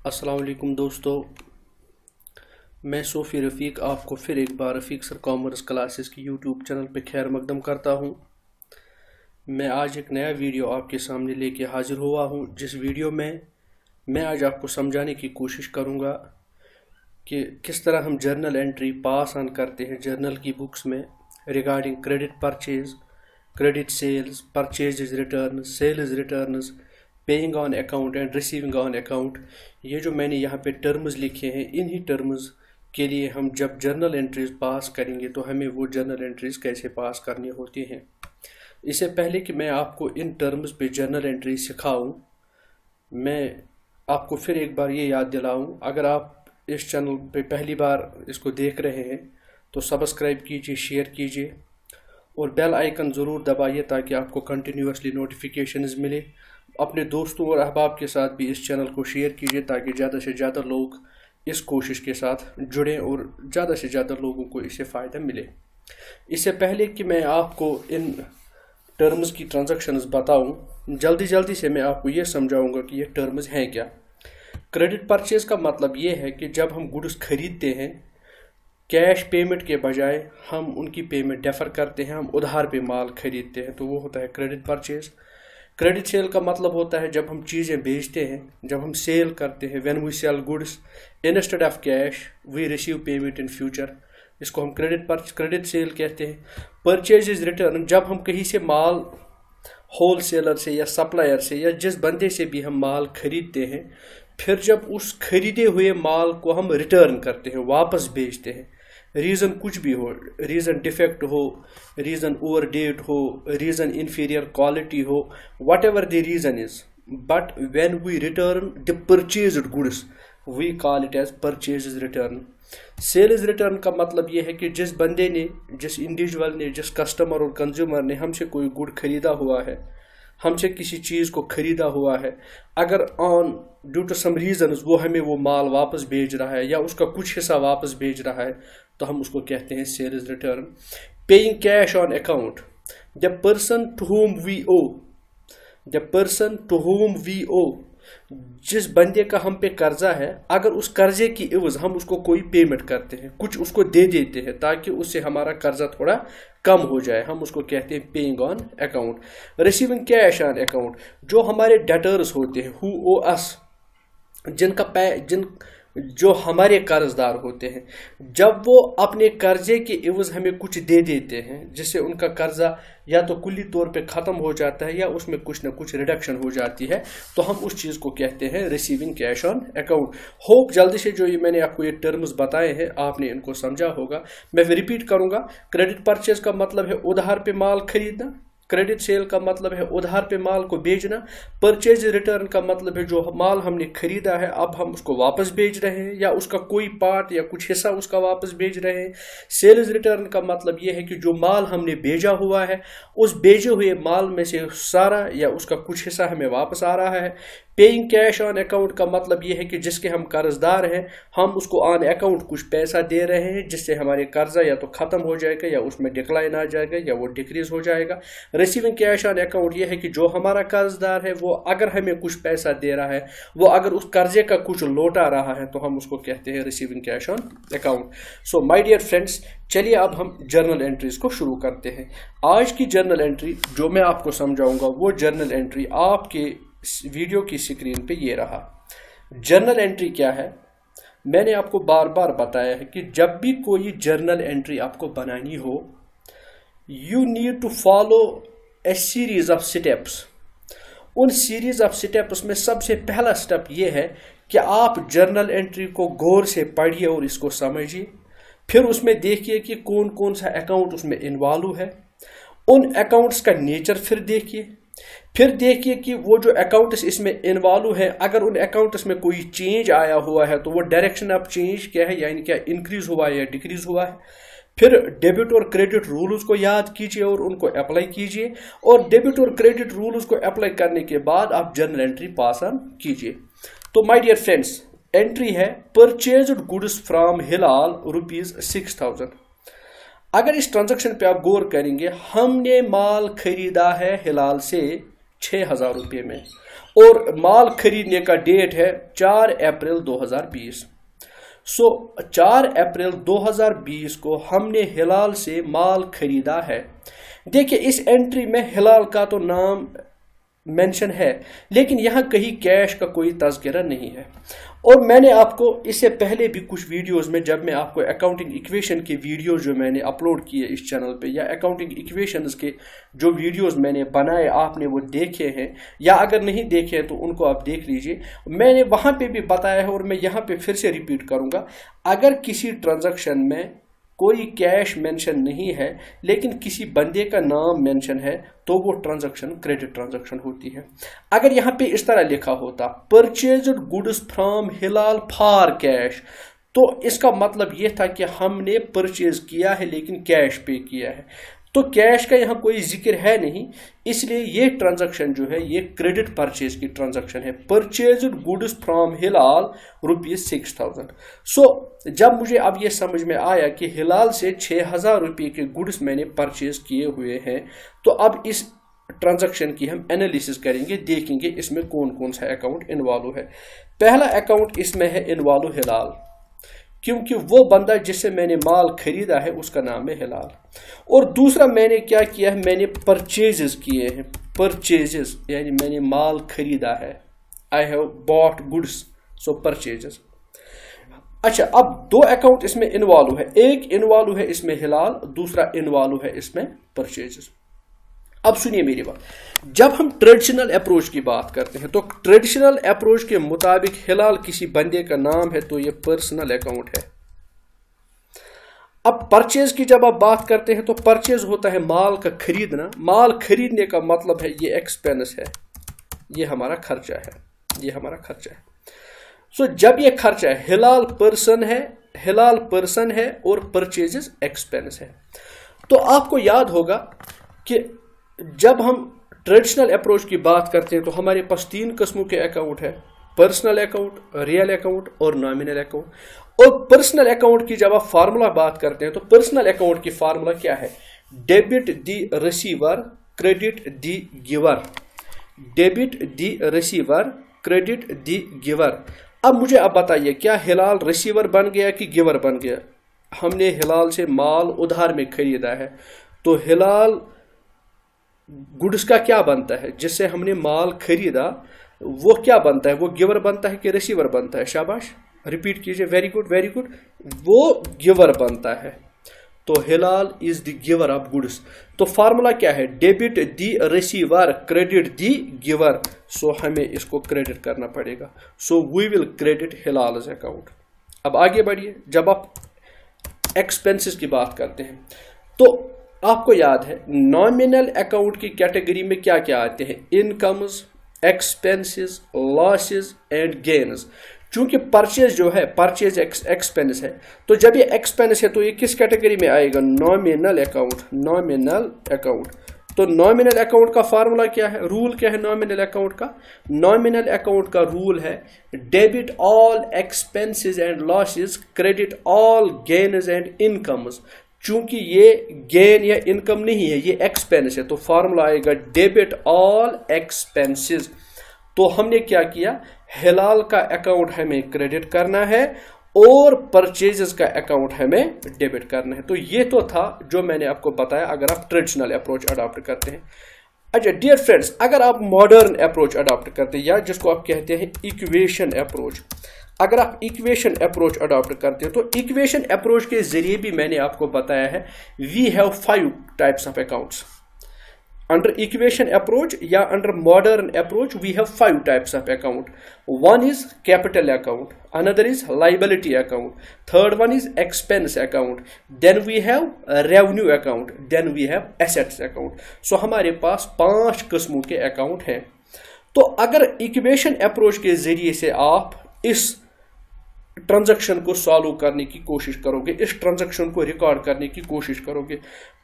अस्सलाम वालेकुम दोस्तों, मैं सोफ़ी रफ़ीक आपको फिर एक बार रफ़ीक सर कॉमर्स क्लासेस की यूट्यूब चैनल पे खैर मकदम करता हूँ। मैं आज एक नया वीडियो आपके सामने लेके हाज़िर हुआ हूँ, जिस वीडियो में मैं आज आपको समझाने की कोशिश करूँगा कि किस तरह हम जर्नल एंट्री पास ऑन करते हैं जर्नल की बुक्स में regarding credit purchase, credit sales, purchase return, sales returns, paying on account and receiving on account. ये जो मैंने यहाँ पे टर्म्स लिखे हैं, इन्हीं टर्म्स के लिए हम जब जर्नल एंट्रीज पास करेंगे तो हमें वो जर्नल एंट्रीज कैसे पास करनी होती हैं। इससे पहले कि मैं आपको इन टर्म्स पे जर्नल एंट्री सिखाऊं, मैं आपको फिर एक बार ये याद दिलाऊं, अगर आप इस चैनल पे पहली बार इसको देख रहे हैं तो सब्सक्राइब कीजिए, शेयर कीजिए और बेल आइकन ज़रूर दबाइए ताकि आपको कंटिन्यूसली नोटिफिकेशंस मिले। अपने दोस्तों और अहबाब के साथ भी इस चैनल को शेयर कीजिए ताकि ज़्यादा से ज़्यादा लोग इस कोशिश के साथ जुड़ें और ज़्यादा से ज़्यादा लोगों को इससे फ़ायदा मिले। इससे पहले कि मैं आपको इन टर्म्स की ट्रांजैक्शंस बताऊं, जल्दी से मैं आपको ये समझाऊंगा कि ये टर्म्स हैं क्या। क्रेडिट परचेज़ का मतलब ये है कि जब हम गुड्स खरीदते हैं, कैश पेमेंट के बजाय हम उनकी पेमेंट डेफर करते हैं, हम उधार पे माल खरीदते हैं, तो वो होता है क्रेडिट परचेज़। क्रेडिट सेल का मतलब होता है जब हम चीज़ें बेचते हैं, जब हम सेल करते हैं, when we sell goods instead of cash we receive payment in future, इसको हम क्रेडिट सेल कहते हैं। परचेज इज रिटर्न, जब हम कहीं से माल होल सेलर से या सप्लायर से या जिस बंदे से भी हम माल खरीदते हैं, फिर जब उस खरीदे हुए माल को हम रिटर्न करते हैं, वापस भेजते हैं, रीज़न कुछ भी हो, रीज़न डिफेक्ट हो, रीज़न ओवर डेट हो, रीज़न इन्फीरियर क्वालिटी हो, whatever the reason is, but when we return the purchased goods we call it as purchase return. Sales return का मतलब ये है कि जिस बंदे ने, जिस इंडिविजुअल ने, जिस कस्टमर और कंज्यूमर ने हमसे कोई गुड खरीदा हुआ है, हमसे किसी चीज़ को खरीदा हुआ है, अगर on due to some reasons वो हमें वो माल वापस भेज रहा है या उसका कुछ हिस्सा वापस भेज रहा है, तो हम उसको कहते हैं sales return. Paying cash on account, the person to whom we owe, the person to whom we owe, जिस बंदे का हम पे कर्जा है, अगर उस कर्जे की एवज हम उसको कोई पेमेंट करते हैं, कुछ उसको दे देते हैं ताकि उससे हमारा कर्जा थोड़ा कम हो जाए, हम उसको कहते हैं paying on account. Receiving cash on account, जो हमारे डेटर्स होते हैं, हु ओ अस, जो हमारे कर्जदार होते हैं, जब वो अपने कर्जे के एवज हमें कुछ दे देते हैं जिससे उनका कर्जा या तो कुल्ली तौर पे ख़त्म हो जाता है या उसमें कुछ ना कुछ रिडक्शन हो जाती है, तो हम उस चीज़ को कहते हैं receiving cash on account. Hope जल्दी से जो ये मैंने आपको ये टर्म्स बताए हैं आपने इनको समझा होगा। मैं रिपीट करूँगा, क्रेडिट परचेज का मतलब है उधार पे माल खरीदना, क्रेडिट सेल का मतलब है उधार पे माल को बेचना, परचेज रिटर्न का मतलब है जो माल हमने खरीदा है अब हम उसको वापस भेज रहे हैं या उसका कोई पार्ट या कुछ हिस्सा उसका वापस भेज रहे हैं। सेल्स रिटर्न का मतलब ये है कि जो माल हमने भेजा हुआ है उस भेजे हुए माल में से सारा या उसका कुछ हिस्सा हमें वापस आ रहा है। पेइंग कैश ऑन अकाउंट का मतलब ये है कि जिसके हम कर्जदार हैं, हम उसको ऑन अकाउंट कुछ पैसा दे रहे हैं जिससे हमारे कर्जा या तो ख़त्म हो जाएगा या उसमें डिक्लाइन आ जाएगा या वो डिक्रीज हो जाएगा। रिसीविंग कैश ऑन अकाउंट ये है कि जो हमारा कर्जदार है वो अगर हमें कुछ पैसा दे रहा है, वो अगर उस कर्जे का कुछ लौटा रहा है, तो हम उसको कहते हैं receiving cash on account. So my dear friends, चलिए अब हम जर्नल एंट्रीज को शुरू करते हैं। आज की जर्नल एंट्री जो मैं आपको समझाऊंगा वो जर्नल एंट्री आपके वीडियो की स्क्रीन पे ये रहा। जर्नल एंट्री क्या है, मैंने आपको बार बार बताया है कि जब भी कोई जर्नल एंट्री आपको बनानी हो, you need to follow a series of steps. उन सीरीज ऑफ स्टेप्स में सबसे पहला स्टेप ये है कि आप जर्नल एंट्री को गौर से पढ़िए और इसको समझिए, फिर उसमें देखिए कि कौन कौन सा अकाउंट उसमें इन्वॉल्व है, उन अकाउंट्स का नेचर फिर देखिए कि वो जो अकाउंट्स इसमें इन्वॉल्व है, अगर उन अकाउंट्स में कोई चेंज आया हुआ है तो वो डायरेक्शन ऑफ चेंज क्या है, यानी क्या इंक्रीज हुआ है या डिक्रीज हुआ है। फिर डेबिट और क्रेडिट रूल्स को याद कीजिए और उनको अप्लाई कीजिए, और डेबिट और क्रेडिट रूल्स को अप्लाई करने के बाद आप जर्नल एंट्री पास ऑन कीजिए। तो माय डियर फ्रेंड्स, एंट्री है परचेज्ड गुड्स फ्रॉम हिलाल ₹6000। अगर इस ट्रांजैक्शन पे आप गौर करेंगे, हमने माल खरीदा है हिलाल से 6000 रुपये में اور مال خریدنے کا ڈیٹ ہے 4 اپریل 2020۔ 4 اپریل 2020 کو ہم نے ہلال سے مال خریدا ہے۔ دیکھیں اس انٹری میں ہلال کا تو نام مینشن ہے، لیکن یہاں کہیں کیش کا کوئی تذکرہ نہیں ہے۔ اور میں نے آپ کو اس سے پہلے بھی کچھ ویڈیوز میں، جب میں آپ کو اکاؤنٹنگ ایکویشن کے ویڈیوز جو میں نے اپلوڈ کیے اس چینل پہ، یا اکاؤنٹنگ ایکویشنز کے جو ویڈیوز میں نے بنائے آپ نے وہ دیکھے ہیں، یا اگر نہیں دیکھے تو ان کو آپ دیکھ لیجئے۔ میں نے وہاں پہ بھی بتایا ہے اور میں یہاں پہ پھر سے ریپیٹ کروں گا، اگر کسی ٹرانزیکشن میں کوئی کیش مینشن نہیں ہے لیکن کسی بندے کا نام مینشن ہے تو وہ ٹرانزیکشن کریڈٹ ٹرانزیکشن ہوتی ہے۔ اگر یہاں پہ اس طرح لکھا ہوتا purchased goods from Hilal for cash, تو اس کا مطلب یہ تھا کہ ہم نے پرچیز کیا ہے لیکن کیش پے کیا ہے، تو کیش کا یہاں کوئی ذکر ہے نہیں، اس لیے یہ ٹرانزیکشن جو ہے یہ کریڈٹ پرچیز کی ٹرانزیکشن ہے۔ پرچیزڈ گڈس فرام ہلال ₹6000۔ جب مجھے اب یہ سمجھ میں آیا کہ ہلال سے 6000 روپے کے گڈس میں نے پرچیز کیے ہوئے ہیں، تو اب اس ٹرانزیکشن کی ہم انالیسس کریں گے، دیکھیں گے اس میں کون کون سا اکاؤنٹ انوالو ہے۔ پہلا اکاؤنٹ اس میں ہے انوالو ہلال، کیونکہ وہ بندہ جس سے میں نے مال خریدا ہے اس کا نام ہے ہلال۔ اور دوسرا میں نے کیا کیا ہے، میں نے پرچیزز کیے ہیں، پرچیزز یعنی میں نے مال خریدا ہے، I have Bat goods, so purchases. اچھا، اب 2 اکاؤنٹ اس میں انوالو ہے، ایک انوالو ہے اس میں ہلال، دوسرا انوالو ہے اس میں پرچیزز۔ اب سنیے میری بات، جب ہم ٹریڈیشنل اپروچ کی بات کرتے ہیں تو ٹریڈیشنل اپروچ کے مطابق ہلال کسی بندے کا نام ہے تو یہ پرسنل اکاؤنٹ ہے۔ اب پرچیز کی جب آپ بات کرتے ہیں تو پرچیز ہوتا ہے مال کا خریدنا، مال خریدنے کا مطلب ہے یہ ایکسپینس ہے، یہ ہمارا خرچہ ہے، یہ ہمارا خرچہ ہے۔ سو جب یہ خرچہ ہے، ہلال پرسن ہے اور پرچیزز ایکسپینس ہے۔ تو آپ کو یاد ہوگا کہ جب ہم ٹریڈیشنل اپروچ کی بات کرتے ہیں تو ہمارے پاس 3 قسموں کے اکاؤنٹ ہے، پرسنل اکاؤنٹ، ریئل اکاؤنٹ اور نامینل اکاؤنٹ۔ اور پرسنل اکاؤنٹ کی جب آپ فارمولا بات کرتے ہیں تو پرسنل اکاؤنٹ کی فارمولا کیا ہے؟ Debit the receiver, credit the giver, debit the receiver, credit the giver. اب مجھے اب بتائیے، کیا ہلال ریسیور بن گیا کہ گیور بن گیا؟ ہم نے ہلال سے مال ادھار میں خریدا ہے، تو ہلال گڈس کا کیا بنتا ہے؟ جس سے ہم نے مال خریدا وہ کیا بنتا ہے؟ وہ گیور بنتا ہے کہ ریسیور بنتا ہے؟ شاباش، ریپیٹ کیجئے، ویری گڈ ویری گڈ، وہ گیور بنتا ہے۔ تو Hilal is the giver of goods. تو فارمولا کیا ہے؟ Debit the receiver, credit the giver. So ہمیں اس کو کریڈٹ کرنا پڑے گا، سو وی ول کریڈٹ ہلالز اکاؤنٹ۔ اب آگے بڑھیے، جب آپ ایکسپینسز کی بات کرتے ہیں تو آپ کو یاد ہے نامینل اکاؤنٹ کی کیٹیگری میں کیا کیا آتے ہیں؟ Incomes, expenses, losses and gains. چونکہ پرچیز جو ہے پرچیز ایکسپینس ہے، تو جب یہ ایکسپینس ہے تو یہ کس کیٹیگری میں آئے گا؟ Nominal account, nominal account. تو نامینل اکاؤنٹ کا فارمولا کیا ہے؟ رول کیا ہے نامینل اکاؤنٹ کا؟ نامینل اکاؤنٹ کا رول ہے debit all expenses and losses, credit all gains and incomes. چونکہ یہ گین یا انکم نہیں ہے، یہ ایکسپینس ہے، تو فارمولا آئے گا ڈیبٹ آل ایکسپینسز۔ تو ہم نے کیا کیا؟ ہلال کا اکاؤنٹ ہمیں کریڈٹ کرنا ہے اور پرچیزز کا اکاؤنٹ ہمیں ڈیبٹ کرنا ہے۔ تو یہ تو تھا جو میں نے آپ کو بتایا اگر آپ ٹریڈیشنل اپروچ اڈاپٹ کرتے ہیں۔ اچھا ڈیئر فرینڈز، اگر آپ ماڈرن اپروچ اڈاپٹ کرتے ہیں یا جس کو آپ کہتے ہیں ایکویشن اپروچ، اگر آپ ایکویشن اپروچ اڈاپٹ کرتے ہیں تو ایکویشن اپروچ کے ذریعے بھی میں نے آپ کو بتایا ہے we have 5 types of accounts. Under equation approach یا under modern approach we have 5 types of account. One is capital account, another is liability account, third one is expense account, then we have revenue account, then we have assets account. So ہمارے پاس 5 قسموں کے account ہیں۔ تو اگر equation approach کے ذریعے سے آپ اس ٹرانزیکشن کو سالو کرنے کی کوشش کرو گے، اس ٹرانزیکشن کو ریکارڈ کرنے کی کوشش کرو گے،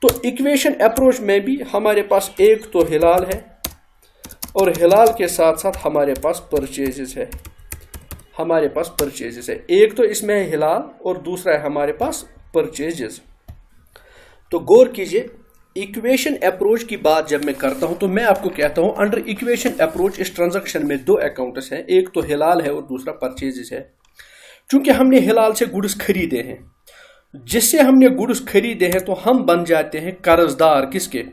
تو ایکویشن اپروچ میں بھی ہمارے پاس ایک تو ہلال ہے اور ہلال کے ساتھ ساتھ ہمارے پاس پرچیزز ہے، ہمارے پاس پرچیزز ہے، ایک تو اس میں ہے ہلال اور دوسرا ہے ہمارے پاس پرچیزز۔ تو غور کیجئے، इक्वेशन अप्रोच की बात जब मैं करता हूं तो मैं आपको कहता हूं अंडर इक्वेशन अप्रोच इस ट्रांजैक्शन में दो अकाउंट्स हैं, एक तो हिलाल है और दूसरा परचेजेस है। चूंकि हमने हिलाल से गुड्स खरीदे हैं, जिससे हमने गुड्स खरीदे हैं तो हम बन जाते हैं कर्जदार किसके?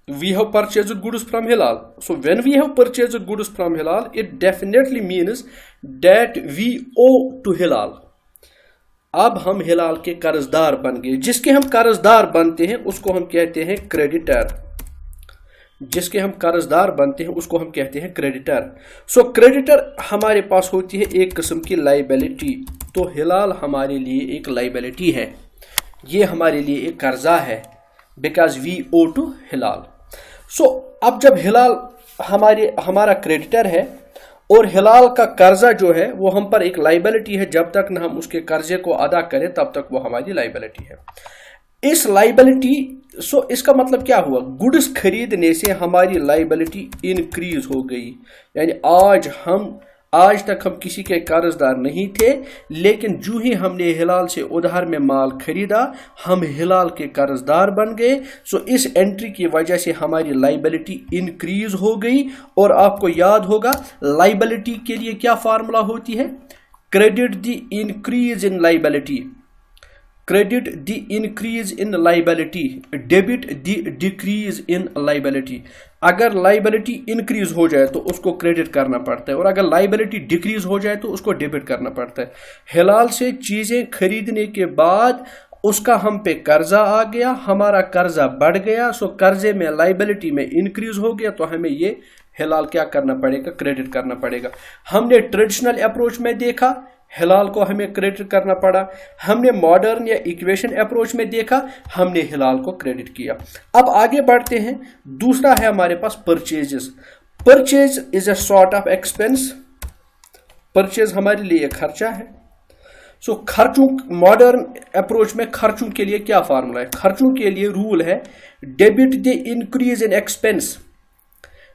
We have purchased goods from Hilal. So when we have purchased goods from Hilal, it definitely means that we owe to Hilal. अब हम हिलाल के कर्जदार बन गए। जिसके हम कर्जदार बनते हैं उसको हम कहते हैं क्रेडिटर। जिसके हम कर्जदार बनते हैं उसको हम कहते हैं क्रेडिटर। सो क्रेडिटर हमारे पास होती है एक किस्म की लाइबिलिटी, तो हिलाल हमारे लिए एक लाइबिलिटी है, ये हमारे लिए एक कर्जा है, because V O two Hilal. सो अब जब हिलाल हमारा क्रेडिटर है और हिलाल का कर्जा जो है वो हम पर एक लाइबिलिटी है, जब तक न हम उसके कर्जे को अदा करें तब तक वो हमारी लाइबिलिटी है। इस लाइबिलिटी इसका मतलब क्या हुआ? गुड्स खरीदने से हमारी लाइबिलिटी इंक्रीज हो गई। यानी आज तक हम किसी के कर्जदार नहीं थे, लेकिन जो ही हमने हिलाल से उधार में माल खरीदा हम हिलाल के कर्जदार बन गए। सो इस एंट्री की वजह से हमारी लाइबिलिटी इंक्रीज हो गई। और आपको याद होगा लाइबिलिटी के लिए क्या फार्मूला होती है? Credit the increase in liability, credit the increase in liability, debit the decrease in liability. अगर लाइबिलिटी इंक्रीज हो जाए तो उसको क्रेडिट करना पड़ता है, और अगर लाइबिलिटी डिक्रीज हो जाए तो उसको डेबिट करना पड़ता है। हिलाल से चीजें खरीदने के बाद उसका हम पे कर्जा आ गया, हमारा कर्जा बढ़ गया, सो कर्जे में लाइबिलिटी में इंक्रीज हो गया, तो हमें ये हिलाल क्या करना पड़ेगा? क्रेडिट करना पड़ेगा। हमने ट्रेडिशनल अप्रोच में देखा हिलाल को हमें क्रेडिट करना पड़ा, हमने मॉडर्न या इक्वेशन अप्रोच में देखा हमने हिलाल को क्रेडिट किया। अब आगे बढ़ते हैं, दूसरा है हमारे पास purchases. Purchase is a sort of expense. Purchase हमारे लिए खर्चा है। सो खर्चों, मॉडर्न अप्रोच में खर्चों के लिए क्या फार्मूला है? खर्चों के लिए रूल है debit the increase in expense,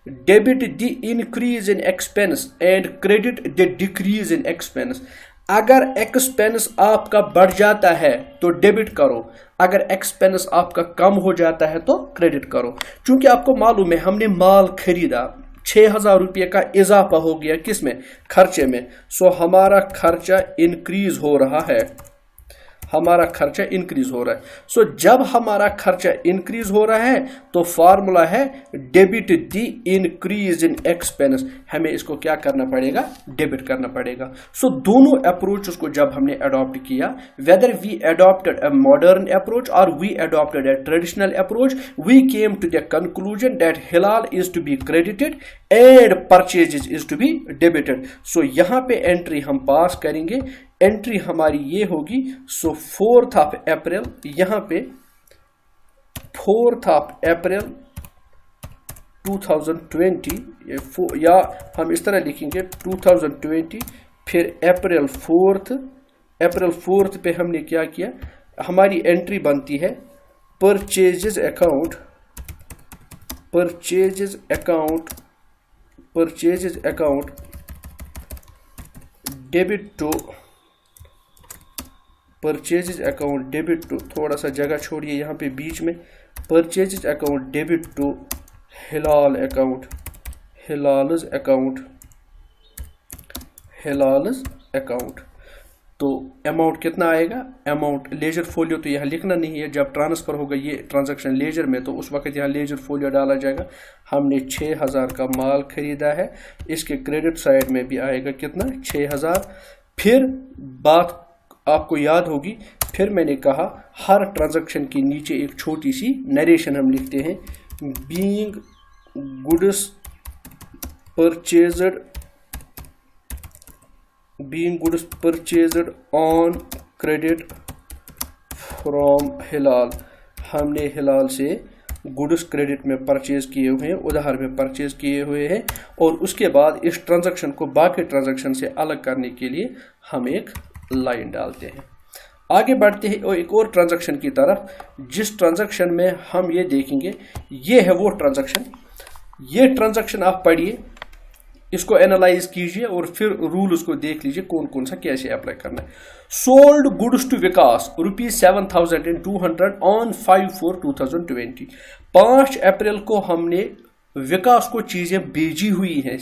debit the increase in expense and credit the decrease in expense. अगर एक्सपेंस आपका बढ़ जाता है तो डेबिट करो, अगर एक्सपेंस आपका कम हो जाता है तो क्रेडिट करो। क्योंकि आपको मालूम है हमने माल खरीदा, 6,000 रुपये का इजाफा हो गया किसमें? खर्चे में। सो हमारा खर्चा इंक्रीज हो रहा है, हमारा खर्चा इंक्रीज हो रहा है। सो जब हमारा खर्चा इंक्रीज हो रहा है तो फार्मूला है debit the increase in expense. हमें इसको क्या करना पड़ेगा? डेबिट करना पड़ेगा। सो दोनों अप्रोचेस को जब हमने अडॉप्ट किया, whether we adopted a modern approach और we adopted a traditional approach, we came to the conclusion that Hilal is to be credited and purchases is to be debited. So यहाँ पे एंट्री हम पास करेंगे, entry हमारी ये होगी। सो 4th of April, यहाँ पे 4th of April 2020, या हम इस तरह लिखेंगे 2020, फिर अप्रैल 4th पे हमने क्या किया? हमारी एंट्री बनती है purchases account debit to purchases account debit to, थोड़ा सा जगह छोड़िए यहाँ पे बीच में, purchases account debit to Hilal account. तो अमाउंट कितना आएगा? अमाउंट लेजर फोलियो तो यहाँ लिखना नहीं है, जब ट्रांसफर होगा ये ट्रांजैक्शन लेजर में तो उस वक्त यहाँ लेजर फोलियो डाला जाएगा। हमने 6,000 का माल खरीदा है, इसके क्रेडिट साइड में भी आएगा कितना? 6,000। फिर बात आपको याद होगी, फिर मैंने कहा हर ट्रांजैक्शन के नीचे एक छोटी सी नरेशन हम लिखते हैं, being goods purchased on credit from Hilal. हमने हिलाल से गुड्स क्रेडिट में परचेज किए हुए हैं, उधार में परचेज किए हुए हैं, और उसके बाद इस ट्रांजैक्शन को बाकी ट्रांजैक्शन से अलग करने के लिए हम एक लाइन डालते हैं। आगे बढ़ते हैं और एक और ट्रांजैक्शन की तरफ, जिस ट्रांजैक्शन में हम ये देखेंगे, ये है वो ट्रांजैक्शन। ये ट्रांजैक्शन आप पढ़िए, इसको एनालाइज कीजिए और फिर रूल्स को देख लीजिए कौन कौन सा कैसे अप्लाई करना है। Sold goods to Vikas ₹7,200 on 5/4/2020। 5 अप्रैल को हमने विकास को चीजें भेजी हुई हैं।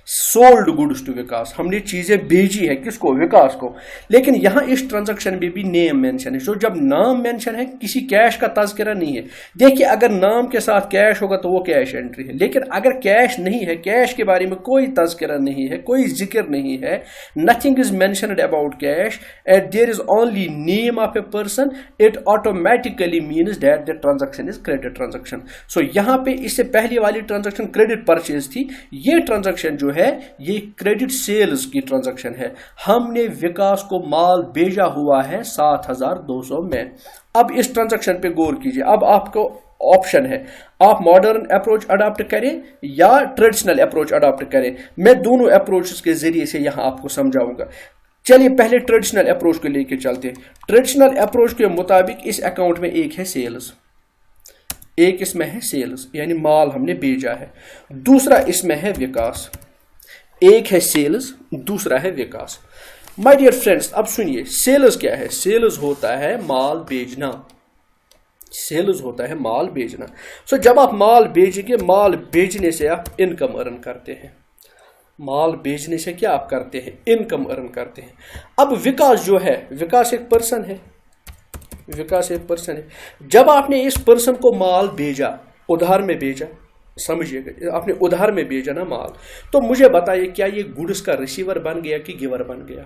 सोल्ड गुड्स टू विकास, हमने चीजें भेजी है किसको? विकास को। लेकिन यहां इस ट्रांजैक्शन में भी नेम मेंशन है। तो जब नाम मेंशन है, किसी कैश का तज़किरा नहीं है। देखिए, अगर नाम के साथ कैश होगा तो वो कैश एंट्री है, लेकिन अगर कैश नहीं है, कैश के बारे में कोई तज़किरा नहीं है, कोई जिक्र नहीं है, nothing is mentioned about cash and there is only name of a person, it automatically means that the transaction is credit transaction. So यहां पे इससे पहले वाली ट्रांजैक्शन क्रेडिट परचेज थी, ये ट्रांजैक्शन जो है ये क्रेडिट सेल्स की ट्रांजैक्शन है। हमने विकास को माल भेजा हुआ है 7,200 में। अब इस ट्रांजैक्शन पे गौर कीजिए। अब आपको ऑप्शन है, आप मॉडर्न अप्रोच अडॉप्ट करें या ट्रेडिशनल अप्रोच अडॉप्ट करें। मैं दोनों अप्रोच के जरिए से यहां आपको समझाऊंगा। चलिए पहले ट्रेडिशनल अप्रोच को लेकर चलते हैं। ट्रेडिशनल अप्रोच के मुताबिक इस अकाउंट में एक है सेल्स, एक इसमें है सेल्स यानी माल हमने भेजा है, दूसरा इसमें है विकास। एक है सेल्स, दूसरा है विकास। माय डियर फ्रेंड्स, अब सुनिए, सेल्स क्या है? सेल्स होता है माल बेचना। सेल्स होता है माल बेचना। सो जब आप माल बेचेंगे, माल बेचने से आप इनकम अर्न करते हैं। माल बेचने से क्या आप करते हैं? इनकम अर्न करते हैं। अब विकास जो है, विकास एक पर्सन है। विकास एक पर्सन है। जब आपने इस पर्सन को माल भेजा, उधार में भेजा, समझिएगा, आपने उधार में भेजा ना माल, तो मुझे बताइए क्या ये गुड्स का रिसीवर बन गया कि गिवर बन गया?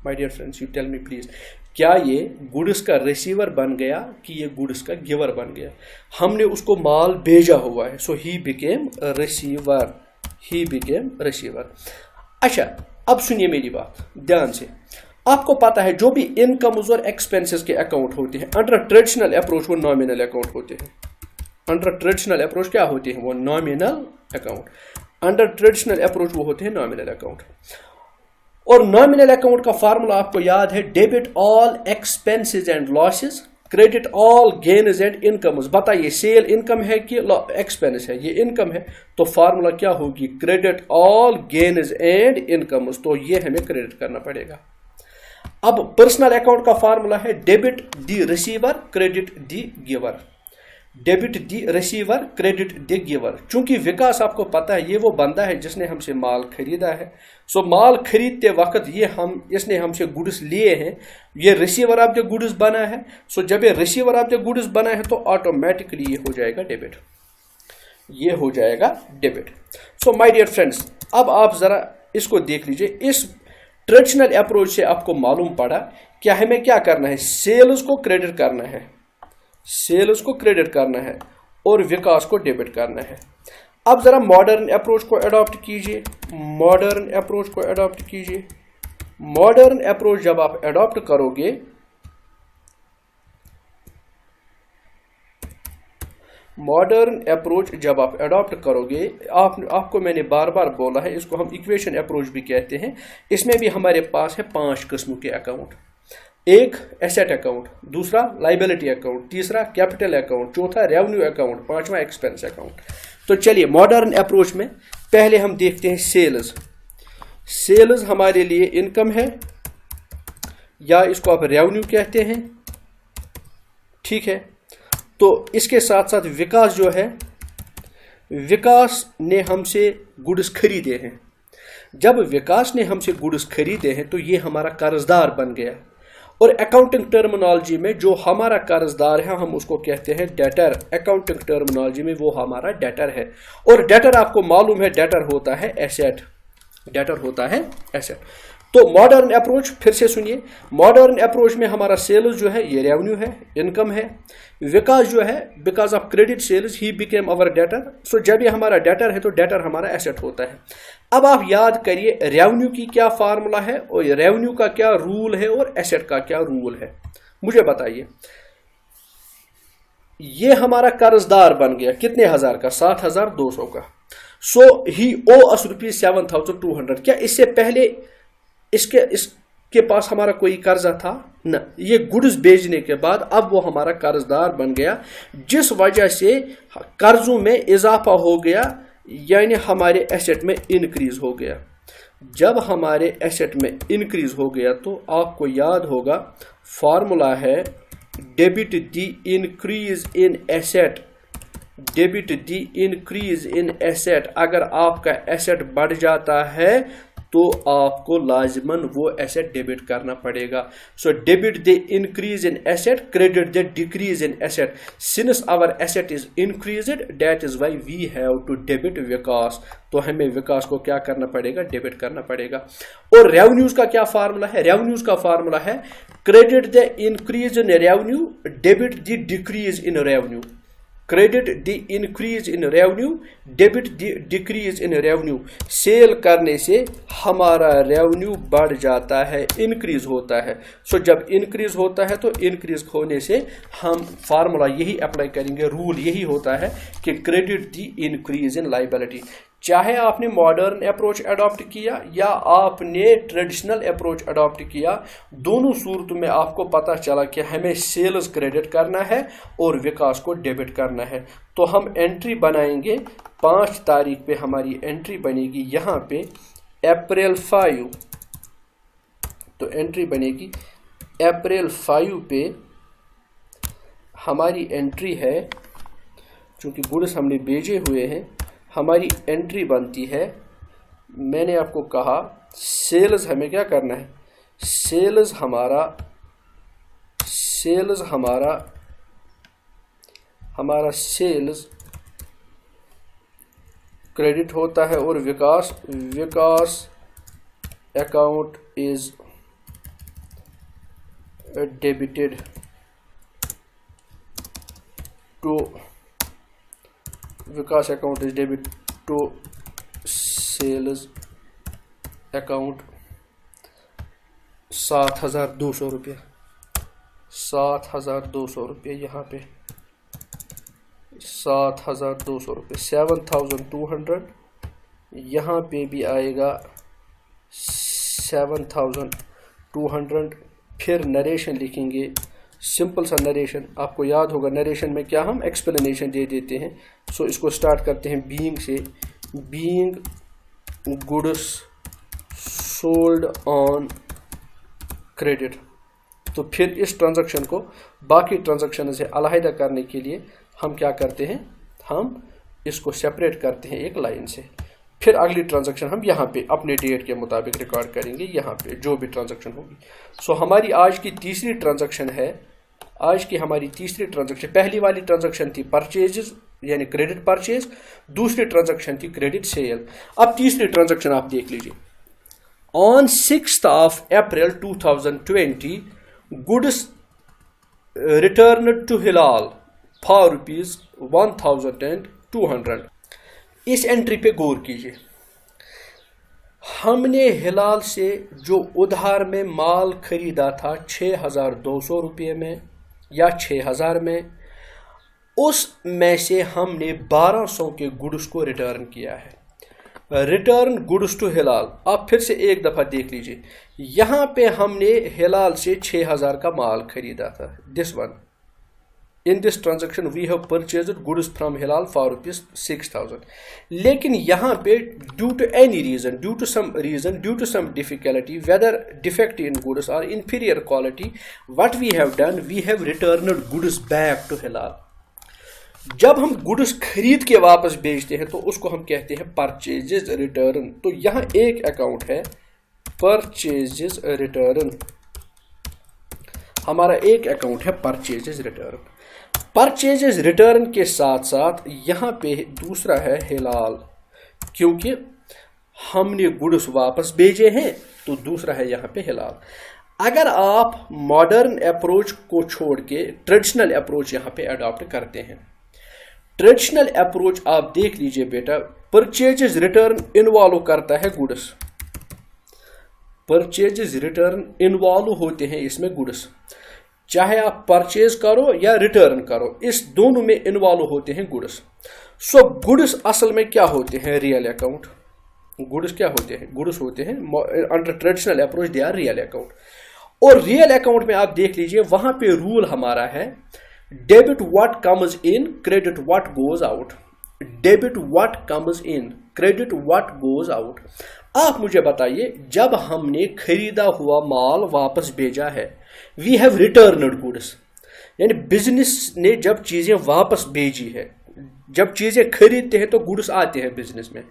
My dear friends, you tell me please, क्या ये गुड्स का रिसीवर बन गया कि ये गुड्स का गिवर बन गया? हमने उसको माल भेजा हुआ है, so he became receiver. He became receiver. अच्छा, अब सुनिए मेरी बात ध्यान से। आपको पता है जो भी इनकम्स और एक्सपेंसेस के अकाउंट होते हैं, अंडर ट्रेडिशनल अप्रोच वो नॉमिनल अकाउंट होते हैं। अंडर ट्रेडिशनल अप्रोच क्या होते हैं? वो nominal account. Under traditional approach वो होते हैं नॉमिनल अकाउंट। और नॉमिनल अकाउंट का फार्मूला आपको याद है, debit all expenses and losses, credit all gains and incomes. बताइए सेल इनकम है कि एक्सपेंस है? ये इनकम है, तो फार्मूला क्या होगी? Credit all gains and incomes. तो ये हमें क्रेडिट करना पड़ेगा। अब पर्सनल अकाउंट का फार्मूला है debit the receiver, credit the giver. Debit the receiver, credit the giver. चूंकि विकास आपको पता है ये वो बंदा है जिसने हमसे माल खरीदा है। सो माल खरीदते वक्त इसने हमसे गुड्स लिए हैं, ये रिसीवर ऑफ द गुड्स बना है। सो जब ये रिसीवर ऑफ द गुड्स बना है तो ऑटोमेटिकली ये हो जाएगा डेबिट। ये हो जाएगा debit. So my dear friends, अब आप जरा इसको देख लीजिए। इस ट्रेडिशनल अप्रोच से आपको मालूम पड़ा कि हमें क्या करना है? सेल्स को क्रेडिट करना है, सेल्स को क्रेडिट करना है और विकास को डेबिट करना है। अब जरा मॉडर्न अप्रोच को अडॉप्ट कीजिए। मॉडर्न अप्रोच को अडॉप्ट कीजिए। मॉडर्न अप्रोच जब आप अडॉप्ट करोगे, मॉडर्न अप्रोच जब आप अडॉप्ट करोगे, आपको मैंने बार बार बोला है, इसको हम इक्वेशन अप्रोच भी कहते हैं। इसमें भी हमारे पास है 5 किस्म के अकाउंट। एक एसेट अकाउंट, दूसरा लाइबिलिटी अकाउंट, तीसरा कैपिटल अकाउंट, चौथा रेवेन्यू अकाउंट, पांचवा एक्सपेंस अकाउंट। तो चलिए मॉडर्न अप्रोच में पहले हम देखते हैं सेल्स। सेल्स हमारे लिए इनकम है या इसको आप रेवेन्यू कहते हैं, ठीक है। तो इसके साथ साथ विकास जो है, विकास ने हमसे गुड्स खरीदे हैं। जब विकास ने हमसे गुड्स खरीदे हैं तो ये हमारा कर्जदार बन गया। और अकाउंटिंग टर्मिनोलॉजी में जो हमारा कर्जदार है हम उसको कहते हैं डेटर। अकाउंटिंग टर्मिनोलॉजी में वो हमारा डेटर है। और डेटर आपको मालूम है डेटर होता है एसेट, डेटर होता है एसेट। तो मॉडर्न अप्रोच फिर से सुनिए, मॉडर्न अप्रोच में हमारा सेल्स जो है ये रेवेन्यू है, इनकम है। विकास जो है because of credit sales he became our debtor. So जब ये हमारा डेटर है तो डेटर हमारा एसेट होता है। अब आप याद करिए रेवेन्यू की क्या फार्मूला है और रेवेन्यू का क्या रूल है और एसेट का क्या रूल है, मुझे बताइए। ये हमारा कर्जदार बन गया कितने हजार का? 7,200 का। सो ही ओ अस ₹7,200। क्या इससे पहले इसके पास हमारा कोई कर्जा था? न, ये गुड्स बेचने के बाद अब वो हमारा कर्जदार बन गया, जिस वजह से कर्जों में इजाफा हो गया یعنی ہمارے ایسٹ میں انکریز ہو گیا. جب ہمارے ایسٹ میں انکریز ہو گیا تو آپ کو یاد ہوگا فارمولا ہے debit the increase in asset. Debit the increase in asset. اگر آپ کا ایسٹ بڑھ جاتا ہے تو آپ کو لازماً وہ ایسٹ ڈیبٹ کرنا پڑے گا. So debit the increase in asset, credit the decrease in asset. Since our asset is increased that is why we have to debit Vikas. تو ہمیں وکاس کو کیا کرنا پڑے گا, ڈیبٹ کرنا پڑے گا. اور ریونیوز کا کیا فارمولا ہے, ریونیوز کا فارمولا ہے credit the increase in revenue debit the decrease in revenue. Credit the increase in revenue debit the decrease in revenue. Sell کرنے سے ہمارا ریونیو بڑھ جاتا ہے, انکریز ہوتا ہے. سو جب انکریز ہوتا ہے تو انکریز ہونے سے ہم فارمولا یہی اپلائی کریں گے, رول یہی ہوتا ہے کہ credit the increase in liability. چاہے آپ نے ماڈرن اپروچ اڈاپٹ کیا یا آپ نے ٹریڈیشنل اپروچ اڈاپٹ کیا, دونوں صورتوں میں آپ کو پتہ چلا کہ ہمیں سیلز کریڈٹ کرنا ہے اور وکاس کو ڈیبٹ کرنا ہے. تو ہم انٹری بنائیں گے 5 تاریخ پہ ہماری انٹری بنے گی یہاں پہ اپریل 5. تو انٹری بنے گی اپریل 5 پہ ہماری انٹری ہے. چونکہ گڈس ہم نے بیچے ہوئے ہیں, ہماری انٹری بنتی ہے. میں نے آپ کو کہا سیلز ہمیں کیا کرنا ہے, سیلز ہمارا سیلز کریڈٹ ہوتا ہے اور Vikas account is debited to Vikas account is debit to sales account 7,200 روپیہ. 7,200 روپیہ یہاں پہ 7,200 روپیہ. 7,200 یہاں پہ بھی آئے گا 7,200. پھر نریشن لکھیں گے, سمپل سا نریشن. آپ کو یاد ہوگا نریشن میں کیا ہم ایکسپلینیشن دے دیتے ہیں. سو اس کو سٹارٹ کرتے ہیں بینگ سے. Being goods sold on credit. تو پھر اس ٹرانزیکشن کو باقی ٹرانزیکشن سے علیحدہ کرنے کے لیے ہم کیا کرتے ہیں, ہم اس کو سیپریٹ کرتے ہیں ایک لائن سے. پھر اگلی ٹرانزیکشن ہم یہاں پہ اپنے ڈیٹ کے مطابق ریکارڈ کریں گے یہاں پہ جو بھی ٹرانزیکشن ہوگی. سو ہماری آج کی تیسری ٹرانزیکشن ہے. آج کی ہماری تیسری ٹرانزیکشن, پہلی والی ٹرانزیکشن تھی پرچیزز یعنی کریڈٹ پرچیز, دوسری ٹرانزیکشن تھی کریڈٹ سیل. اب تیسری ٹرانزیکشن آپ دیکھ لیجیے. On 6th April 2020 goods returned to Hilal for ₹1,200. اس انٹری پہ غور کیجیے. ہم نے ہلال سے جو ادھار میں مال خریدا تھا 6,200 روپے میں یا 6,000 میں, اس میں سے ہم نے 1,200 کے گڈس کو ریٹرن کیا ہے. ریٹرن گڈس ٹو ہلال. آپ پھر سے ایک دفعہ دیکھ لیجیے. یہاں پہ ہم نے ہلال سے 6,000 کا مال خریدا تھا. This one in this transaction we have purchased goods from Hilal for ₹6,000. لیکن یہاں پہ due to any reason, due to some difficulty, whether defect in goods or inferior quality, what we have done, we have returned goods back to Hilal. جب ہم goods خرید کے واپس بیچتے ہیں تو اس کو ہم کہتے ہیں پرچیزز ریٹرن. تو یہاں ایک اکاؤنٹ ہے پرچیزز ریٹرن. ہمارا ایک اکاؤنٹ ہے پرچیزز ریٹرن. پرچیزز ریٹرن کے ساتھ ساتھ یہاں پہ دوسرا ہے ہلال, کیونکہ ہم نے گڈس واپس بھیجے ہیں تو دوسرا ہے یہاں پہ ہلال. اگر آپ ماڈرن اپروچ کو چھوڑ کے ٹریڈیشنل اپروچ یہاں پہ اڈاپٹ کرتے ہیں, ٹریڈیشنل اپروچ آپ دیکھ لیجئے بیٹا, پرچیزز ریٹرن انوالو کرتا ہے گڈس. پرچیزز ریٹرن انوالو ہوتے ہیں اس میں گڈس. چاہے آپ پرچیز کرو یا ریٹرن کرو, اس دونوں میں انوالو ہوتے ہیں گڈس. سو گڈس اصل میں کیا ہوتے ہیں, ریئل اکاؤنٹ. گڈس کیا ہوتے ہیں, گڈس ہوتے ہیں under traditional approach they are real account. اور ریئل اکاؤنٹ میں آپ دیکھ لیجئے وہاں پہ رول ہمارا ہے debit what comes in, credit what goes out. Debit what comes in, credit what goes out. आप मुझे बताइए, जब हमने खरीदा हुआ माल वापस भेजा है, वी हैव रिटर्नड गुड्स, यानी बिजनेस ने जब चीजें वापस भेजी है। जब चीजें खरीदते हैं तो गुड्स आते हैं बिजनेस में,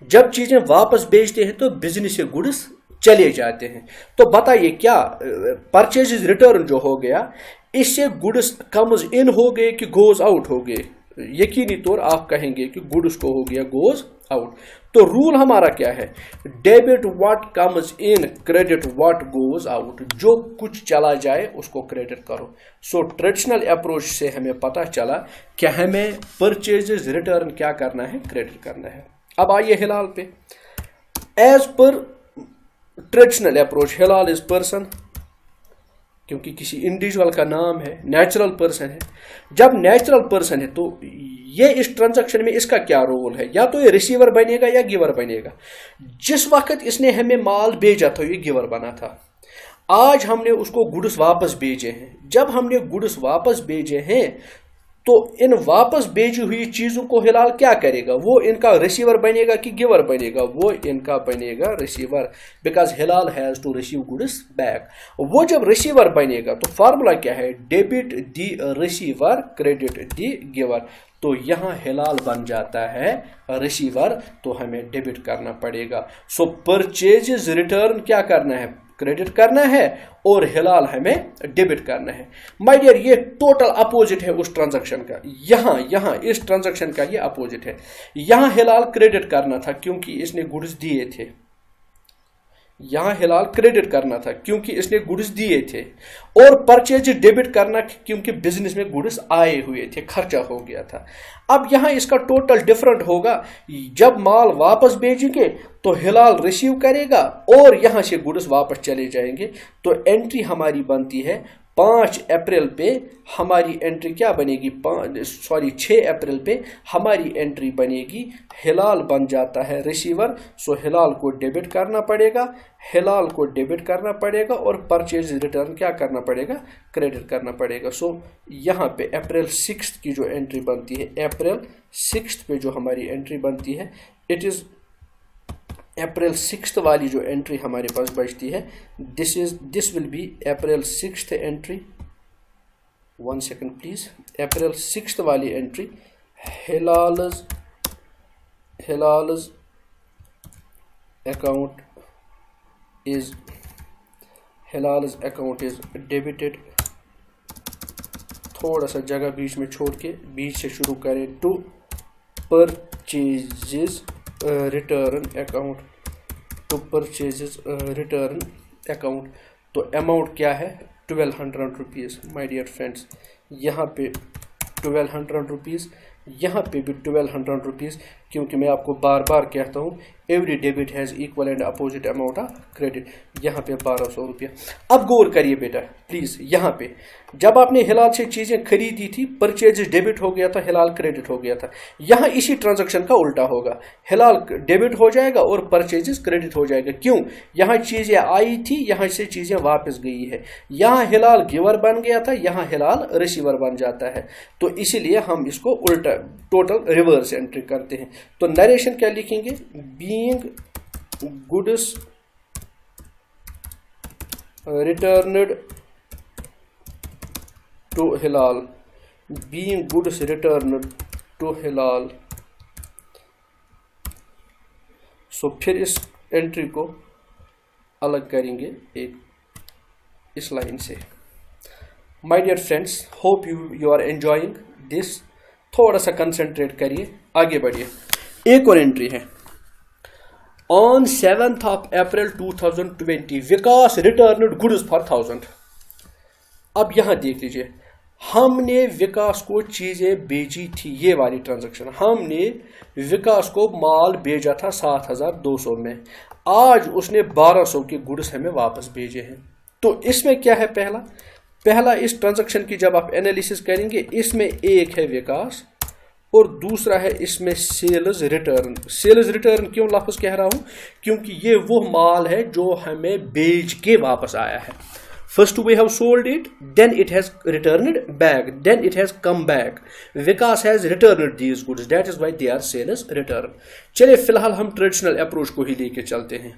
जब चीजें वापस भेजते हैं तो बिजनेस से गुड्स चले जाते हैं। तो बताइए क्या परचेज रिटर्न जो हो गया, इससे गुड्स कम्स इन हो गए कि गोज आउट हो गए? यकीनी तौर आप कहेंगे कि गुड्स को हो गया गोज आउट। तो रूल हमारा क्या है? Debit what comes in, credit what goes out. जो कुछ चला जाए उसको क्रेडिट करो। सो ट्रेडिशनल अप्रोच से हमें पता चला कि हमें परचेजेस रिटर्न क्या करना है, क्रेडिट करना है। अब आइए हिलाल पे। As per traditional approach, Hilal is person, क्योंकि किसी इंडिविजुअल का नाम है, नेचुरल पर्सन है। जब नेचुरल पर्सन है तो ये इस ट्रांजैक्शन में इसका क्या रोल है? या तो ये रिसीवर बनेगा या गिवर बनेगा। जिस वक्त इसने हमें माल भेजा था ये गिवर बना था। आज हमने उसको गुड्स वापस भेजे हैं। जब हमने गुड्स वापस भेजे हैं तो इन वापस भेजी हुई चीजों को हिलाल क्या करेगा? वो इनका रिसीवर बनेगा कि गिवर बनेगा? वो इनका बनेगा receiver, because Hilal has to receive goods back. वो जब रिसीवर बनेगा तो फार्मूला क्या है? Debit the receiver, credit the giver. तो यहाँ हिलाल बन जाता है रिसीवर, तो हमें डेबिट करना पड़ेगा। सो परचेजेस रिटर्न क्या करना है? क्रेडिट करना है, और हिलाल हमें डेबिट करना है। माय डियर, ये टोटल अपोजिट है उस ट्रांजैक्शन का। यहाँ इस ट्रांजैक्शन का ये अपोजिट है। यहाँ हिलाल क्रेडिट करना था क्योंकि इसने गुड्स दिए थे। यहाँ हिलाल क्रेडिट करना था क्योंकि इसने गुड्स दिए थे, और परचेज डेबिट करना क्योंकि बिजनेस में गुड्स आए हुए थे, खर्चा हो गया था। अब यहाँ इसका टोटल डिफरेंट होगा। जब माल वापस भेजेंगे तो हिलाल रिसीव करेगा और यहाँ से गुड्स वापस चले जाएंगे। तो एंट्री हमारी बनती है 5 अप्रैल पे। हमारी एंट्री क्या बनेगी? 6 अप्रैल पे हमारी एंट्री बनेगी। हिलाल बन जाता है रिसीवर, सो हिलाल को डेबिट करना पड़ेगा, हिलाल को डेबिट करना पड़ेगा, और परचेज रिटर्न क्या करना पड़ेगा? क्रेडिट करना पड़ेगा। सो यहाँ पे अप्रैल 6 की जो एंट्री बनती है, अप्रैल 6 पे जो हमारी एंट्री बनती है, इट इज़ अप्रैल 6 वाली जो एंट्री हमारे पास बचती है, this will be April 6 entry. 1 second please. April 6 वाली entry, Hilal's account is debited. थोड़ा सा जगह बीच में छोड़ के बीच से शुरू करें। To purchases return account, to purchases return account. तो अमाउंट क्या है? 1200 रुपीज़। माय डियर फ्रेंड्स, यहाँ पे 1200 रुपीज़, यहाँ पे भी 1200 रुपीज़, क्योंकि मैं आपको बार बार कहता हूँ every debit has equal and opposite amount of credit. यहाँ पे 1200 रुपया। अब गौर करिए बेटा प्लीज़, यहाँ पे जब आपने हिलाल से चीज़ें खरीदी थी, परचेज डेबिट हो गया था, हिलाल क्रेडिट हो गया था। यहाँ इसी ट्रांजैक्शन का उल्टा होगा, हिलाल डेबिट हो जाएगा और परचेजेस क्रेडिट हो जाएगा। क्यों? यहाँ चीज़ें आई थी, यहाँ से चीज़ें वापस गई है। यहाँ हिलाल गिवर बन गया था, यहाँ हिलाल रिसीवर बन जाता है। तो इसीलिए हम इसको उल्टा टोटल रिवर्स एंट्री करते हैं। तो नरेशन क्या लिखेंगे? Being goods returned to Hilal, being goods returned to Hilal. So फिर इस एंट्री को अलग करेंगे एक इस लाइन से। My dear friends, hope you are enjoying this. थोड़ा सा कंसंट्रेट करिए, आगे बढ़िए। एक और एंट्री है, on 7th of April 2020 Vikas returned goods for 1000। अब यहां देख लीजिए, हमने विकास को चीजें भेजी थी, ये वाली ट्रांजैक्शन। हमने विकास को माल भेजा था 7200 में, आज उसने 1200 के गुड्स हमें वापस भेजे हैं। तो इसमें क्या है? पहला इस ट्रांजैक्शन की जब आप एनालिसिस करेंगे, इसमें एक है विकास और दूसरा है इसमें सेल्स रिटर्न। सेल्स रिटर्न क्यों लफ्ज़ कह रहा हूं? क्योंकि ये वो माल है जो हमें बेच के वापस आया है। First we have sold it, then it has returned back, then it has come back. Vikas has returned these goods, that is why they are sales return. چلے فی الحال ہم ٹریڈیشنل اپروچ کو ہی لے کے چلتے ہیں,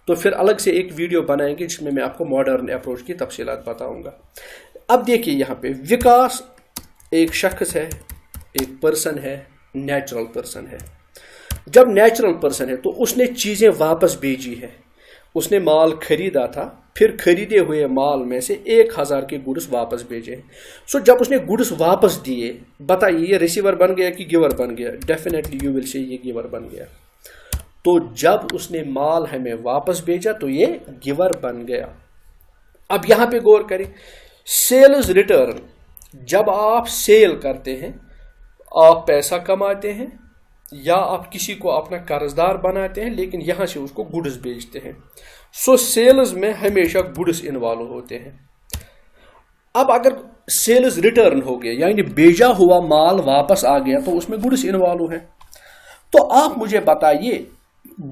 تو پھر الگ سے ایک ویڈیو بنائیں گے جس میں آپ کو ماڈرن اپروچ کی تفصیلات بتاؤں گا. اب دیکھیے یہاں پہ وکاس ایک شخص ہے, ایک پرسن ہے, نیچرل پرسن ہے. جب نیچرل پرسن ہے تو اس نے چیزیں واپس بھیجی ہے. اس نے مال خریدا تھا, پھر خریدے ہوئے مال میں سے 1000 کے گڈس واپس بھیجے. سو جب اس نے گڈس واپس دیے, بتائیے یہ ریسیور بن گیا کہ گیور بن گیا؟ ڈیفینیٹلی یو ول سے یہ گیور بن گیا. تو جب اس نے مال ہمیں واپس بھیجا تو یہ گیور بن گیا. اب یہاں پہ غور کریں, سیلز ریٹرن, جب آپ سیل کرتے ہیں آپ پیسہ کماتے ہیں یا آپ کسی کو اپنا قرض دار بناتے ہیں, لیکن یہاں سے اس کو گڈس بیچتے ہیں. سو سیلز میں ہمیشہ گڈس انوالو ہوتے ہیں. اب اگر سیلز ریٹرن ہو گیا یعنی بیچا ہوا مال واپس آ گیا تو اس میں گڈس انوالو ہے. تو آپ مجھے بتائیے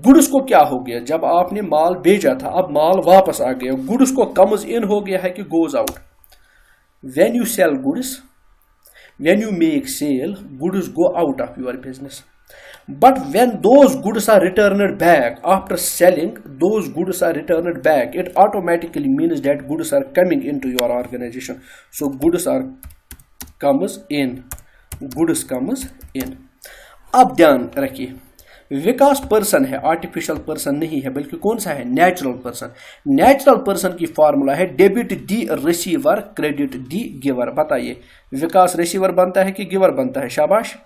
گڈس کو کیا ہو گیا؟ جب آپ نے مال بیچا تھا, اب مال واپس آ گیا, گڈس کو کمز ان ہو گیا ہے کہ goes out? When you sell goods, when you make sale, goods go out of your business. But when those goods are returned back after selling, those goods are returned back, it automatically means that goods are coming into your organization. So goods are comes in, goods comes in. اب دھیان رکھیے, وکاس person ہے, artificial person نہیں ہے, بلکہ کون سا ہے؟ Natural person. نیچرل پرسن کی فارمولا ہے debit the receiver, credit the giver. بتائیے وکاس ریسیور بنتا ہے کہ گیور بنتا ہے؟ شاباش,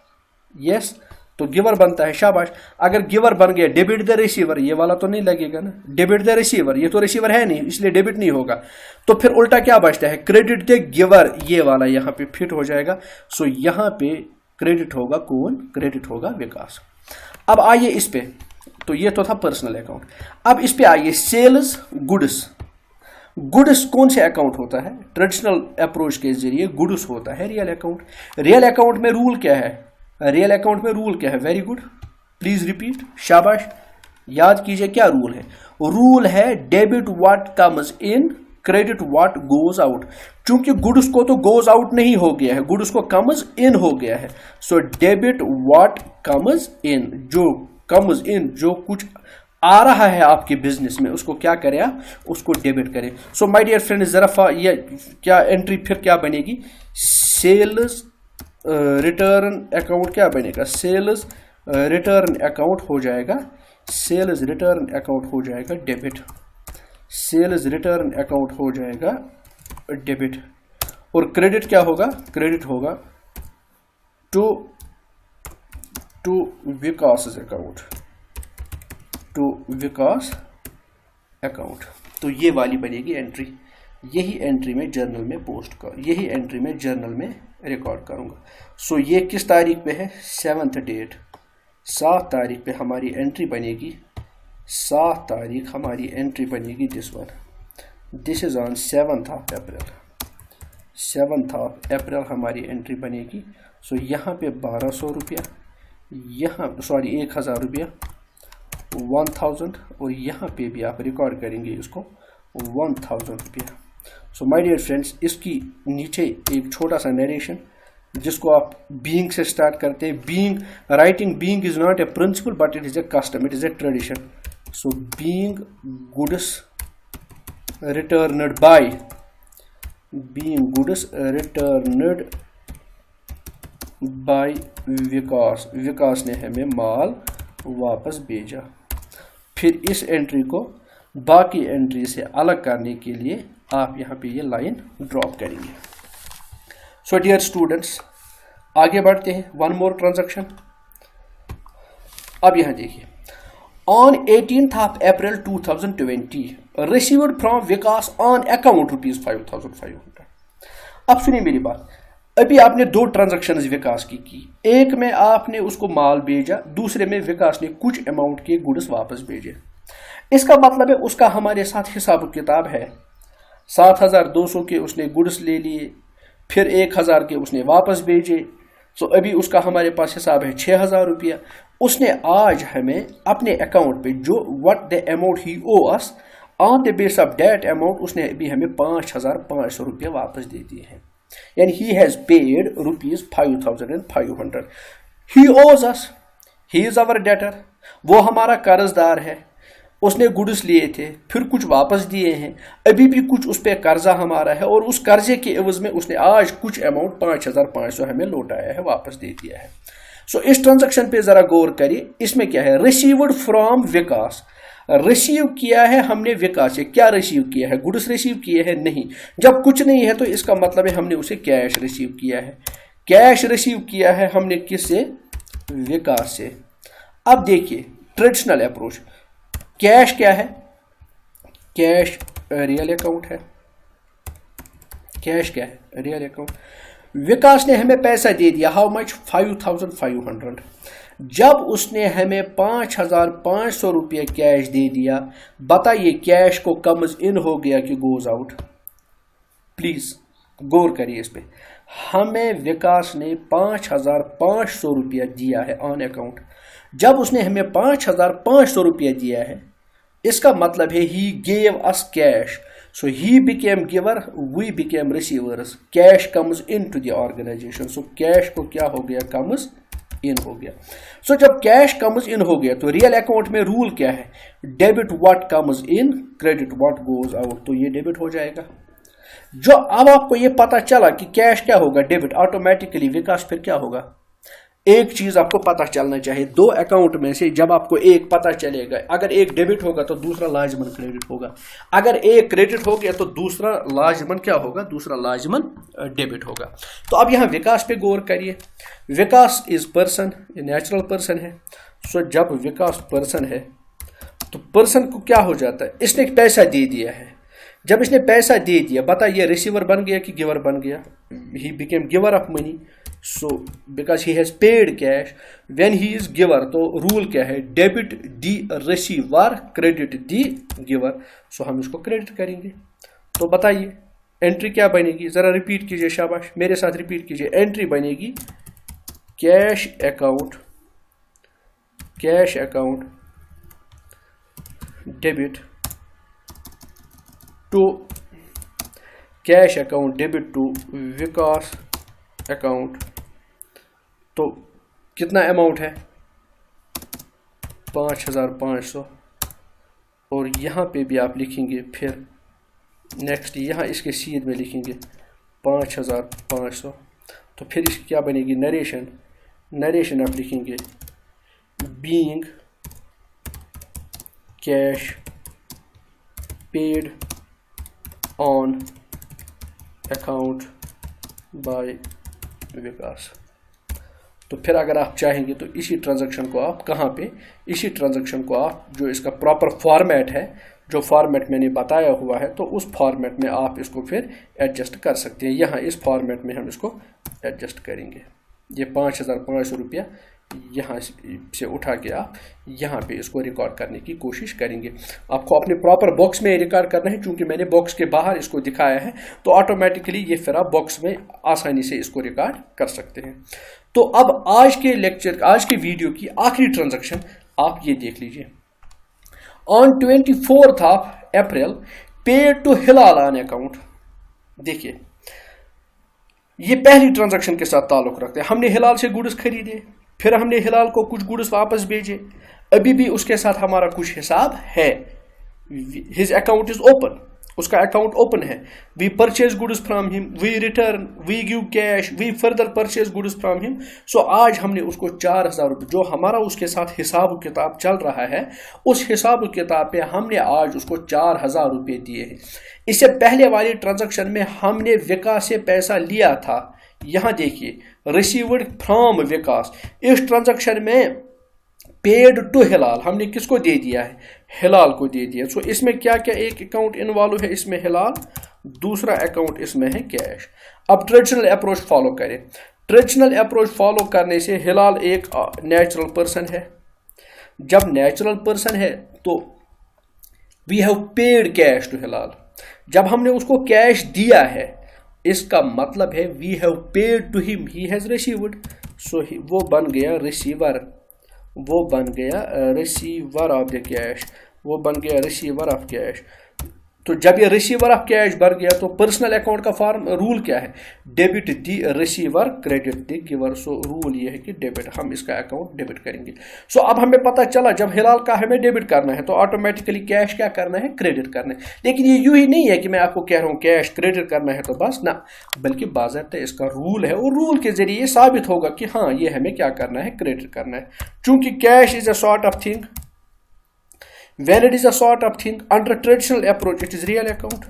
یس. تو گیور بنتا ہے, شاباش. اگر گیور بن گیا ڈیبٹ دا ریسیور, یہ والا تو نہیں لگے گا نا, ڈیبٹ دا ریسیور, یہ تو ریسیور ہے نہیں اس لیے ڈیبٹ نہیں ہوگا. تو پھر الٹا کیا بچتا ہے؟ کریڈٹ دے گیور, یہ والا یہاں پہ فٹ ہو جائے گا. سو یہاں پہ کریڈٹ ہوگا کون؟ کریڈٹ ہوگا وکاس. اب آئیے اس پہ, تو یہ تو تھا پرسنل اکاؤنٹ. اب اس پہ آئیے سیلز گڈس. گڈس کون سے اکاؤنٹ ہوتا ہے؟ ٹریڈیشنل اپروچ کے ذریعے گڈس ہوتا ہے ریئل اکاؤنٹ. ریئل اکاؤنٹ میں رول کیا ہے؟ ریئل اکاؤنٹ میں رول کیا ہے؟ ویری گڈ, پلیز ریپیٹ, شاباش. یاد کیجئے کیا رول ہے؟ رول ہے debit what comes in, credit what goes out. چونکہ گڈس کو تو گوز آؤٹ نہیں ہو گیا ہے, گڈس کو کمز ان ہو گیا ہے. سو ڈیبٹ واٹ کمز ان, جو کمز ان, جو کچھ آ رہا ہے آپ کے بزنس میں, اس کو کیا کرے آپ؟ اس کو ڈیبٹ کریں. سو مائی ڈیئر فرینڈ, ذرا یہ کیا انٹری پھر کیا بنے گی؟ سیلز ریٹرن اکاؤنٹ کیا بنے گا؟ سیلز ریٹرن اکاؤنٹ ہو جائے گا, سیلز ریٹرن اکاؤنٹ ہو جائے گا ڈیبٹ, سیلز ریٹرن اکاؤنٹ ہو جائے گا ڈیبٹ. اور کریڈٹ کیا ہوگا؟ کریڈٹ ہوگا to Vikas account, to Vikas account. تو یہ والی بنے گی انٹری. یہی انٹری میں جرنل میں پوسٹ کر, یہی انٹری میں جرنل میں ریکارڈ کروں گا. سو یہ کس تاریخ پہ ہے؟ 7th ڈیٹ, 7 تاریخ پہ ہماری انٹری بنے گی. 7 تاریخ ہماری انٹری بنے گی. This one, this is on 7th of April, 7th of April ہماری انٹری بنے گی. سو یہاں پہ 1200 روپیہ, یہاں 1000 روپیہ, 1000, اور یہاں پہ بھی آپ ریکارڈ کریں گے اس کو 1000 روپیہ. سو مائی ڈیئر فرینڈس, اس کی نیچے ایک چھوٹا سا نیریشن جس کو آپ بینگ سے سٹارٹ کرتے ہیں. Being, writing being is not a principle but it is a custom, it is a tradition. So being goods returned by, being goods returned by Vikas, Vikas نے ہمیں مال واپس بھیجا. پھر اس انٹری کو باقی انٹری سے الگ کرنے کے لیے آپ یہاں پہ یہ لائن ڈراپ کریں گے. سو ڈیئر اسٹوڈنٹس, آگے بڑھتے ہیں. One more transaction. اب یہاں دیکھیے, آن 18th of April 2020 received from Vikas on account ₹5,500. اب سنیے میری بات, ابھی آپ نے 2 ٹرانزیکشنز وکاس کی. ایک میں آپ نے اس کو مال بھیجا, دوسرے میں وکاس نے کچھ اماؤنٹ کے گڈس واپس بھیجے. اس کا مطلب ہے اس کا ہمارے ساتھ حساب و کتاب ہے. 7200 کے اس نے گڈس لے لیے, پھر 1000 کے اس نے واپس بھیجے. سو ابھی اس کا ہمارے پاس حساب ہے 6000 روپیہ. اس نے آج ہمیں اپنے اکاؤنٹ پہ جو what the amount he owes us, on the base of debt amount उसने अभी हमें 5,500 रुपये वापस दे दिए हैं, यानी ही हैज पेड ₹5,500. ही ओज अस, ही इज अवर डेटर, वो हमारा कर्जदार है, उसने गुड्स लिए थे फिर कुछ वापस दिए हैं, अभी भी कुछ उस पर कर्जा हमारा है और उस कर्जे के एवज में उसने आज कुछ अमाउंट 5,500 हमें लौटाया है, वापस दे दिया है. सो इस ट्रांजैक्शन पे जरा गौर करिए. इसमें क्या है, रिसीव्ड फ्रॉम विकास, रिसीव किया है हमने विकास से. क्या रिसीव किया है, गुड्स रिसीव किए हैं? नहीं. जब कुछ नहीं है तो इसका मतलब है हमने उसे कैश रिसीव किया है. कैश रिसीव किया है हमने किससे? विकास से. अब देखिए ट्रेडिशनल अप्रोच, कैश क्या है? कैश रियल अकाउंट है. कैश क्या है? Real account. विकास ने हमें पैसा दे दिया, हाउ मच? 5,500. जब उसने हमें 5,500 रुपये कैश दे दिया, बताइए कैश को कम्स इन हो गया कि गोज आउट? प्लीज गौर करिए इस पे. हमें विकास ने 5,500 रुपया दिया है ऑन अकाउंट. जब उसने हमें 5,500 रुपया दिया है, इसका मतलब है he gave us cash. So he became giver, we became receivers. Cash comes into the organization. So cash को क्या हो गया? comes in हो गया. So जब cash comes in हो गया तो रियल अकाउंट में रूल क्या है? Debit what comes in, credit what goes out. तो ये डेबिट हो जाएगा. जो अब आपको ये पता चला कि कैश क्या होगा? डेबिट. ऑटोमेटिकली विकास फिर क्या होगा? एक चीज आपको पता चलना चाहिए, दो अकाउंट में से जब आपको एक पता चलेगा, अगर एक डेबिट होगा तो दूसरा लाजमन क्रेडिट होगा, अगर एक क्रेडिट हो गया तो दूसरा लाजमन क्या होगा? दूसरा लाजमन डेबिट होगा. तो अब यहाँ विकास पे गौर करिए. विकास इज पर्सन, ये नेचुरल पर्सन है. सो जब विकास पर्सन है तो पर्सन को क्या हो जाता है? इसने पैसा दे दिया है. जब इसने पैसा दे दिया, बताइए रिसीवर बन गया कि गिवर बन गया? He became giver of money. So because he has paid cash, when he is giver, तो रूल क्या है? Debit the receiver, credit the giver. सो हम इसको क्रेडिट करेंगे. तो बताइए एंट्री क्या बनेगी? जरा रिपीट कीजिए, शाबाश, मेरे साथ रिपीट कीजिए. एंट्री बनेगी cash account, cash account debit to cash account debit to Vikas account. तो कितना अमाउंट है? 5,500. और यहाँ पे भी आप लिखेंगे फिर नेक्स्ट, यहाँ इसके सीध में लिखेंगे 5,500. तो फिर इसकी क्या बनेगी? नरेशन. नरेशन आप लिखेंगे being cash paid on account by Vikas. तो फिर अगर आप चाहेंगे तो इसी ट्रांजैक्शन को आप कहाँ पे, इसी ट्रांजैक्शन को आप जो इसका प्रॉपर फॉर्मेट है, जो फॉर्मेट मैंने बताया हुआ है, तो उस फॉर्मेट में आप इसको फिर एडजस्ट कर सकते हैं. यहाँ इस फॉर्मेट में हम इसको एडजस्ट करेंगे. ये 5,500 रुपया यहाँ से उठा के आप यहाँ पे इसको रिकॉर्ड करने की कोशिश करेंगे. आपको अपने प्रॉपर बॉक्स में रिकॉर्ड करना है, क्योंकि मैंने बॉक्स के बाहर इसको दिखाया है, तो ऑटोमेटिकली ये फिर आप बॉक्स में आसानी से इसको रिकॉर्ड कर सकते हैं. तो अब आज के लेक्चर, आज के वीडियो की आखिरी ट्रांजैक्शन आप ये देख लीजिए. On 24th of April paid to Hilal on account. देखिए ये पहली ट्रांजैक्शन के साथ ताल्लुक रखते हैं. हमने हिलाल से गुड्स खरीदे, फिर हमने हिलाल को कुछ गुड्स वापस भेजे, अभी भी उसके साथ हमारा कुछ हिसाब है. हिज अकाउंट इज ओपन, उसका अकाउंट ओपन है. We purchase goods from him, we return, we give cash, we further purchase goods from him. So आज हमने उसको 4,000 रुपये, जो हमारा उसके साथ हिसाब किताब चल रहा है, उस हिसाब किताब पे हमने आज उसको 4,000 रुपये दिए हैं. इससे पहले वाली ट्रांजैक्शन में हमने विकास से पैसा लिया था. यहाँ देखिए रिसीव्ड फ्रॉम विकास. इस ट्रांजैक्शन में पेड टू हिलाल हमने किसको दे दिया है? हिलाल को दे दिया. सो इसमें क्या क्या एक अकाउंट इन्वॉल्व है? इसमें हिलाल, दूसरा अकाउंट इसमें है कैश. अब ट्रेडिशनल अप्रोच फॉलो करें. ट्रेडिशनल अप्रोच फॉलो करने से हिलाल एक नेचुरल पर्सन है. जब नेचुरल पर्सन है तो we have paid cash to Hilal. जब हमने उसको कैश दिया है, इसका मतलब है we have paid to him, he has received. So वो बन गया रिसीवर, वो बन गया रिसीवर ऑफ द कैश, वो बन गया रिसीवर ऑफ कैश. تو جب یہ ریسیور آف کیش بھر گیا تو پرسنل اکاؤنٹ کا فارم رول کیا ہے؟ Debit the receiver credit the giver. So rule یہ ہے کہ ڈیبٹ، ہم اس کا اکاؤنٹ ڈیبٹ کریں گے. سو اب ہمیں پتہ چلا جب ہلال کا ہمیں ڈیبٹ کرنا ہے تو آٹومیٹیکلی کیش کیا کرنا ہے؟ کریڈٹ کرنا ہے. لیکن یہ یوں ہی نہیں ہے کہ میں آپ کو کہہ رہا ہوں کیش کریڈٹ کرنا ہے تو بس، نہ، بلکہ باضابطہ اس کا رول ہے اور رول کے ذریعے یہ ثابت ہوگا کہ ہاں یہ ہمیں کیا کرنا ہے؟ کریڈٹ کرنا ہے. چونکہ cash is a sort of thing. When it is a sort of thing, under traditional approach it is real account.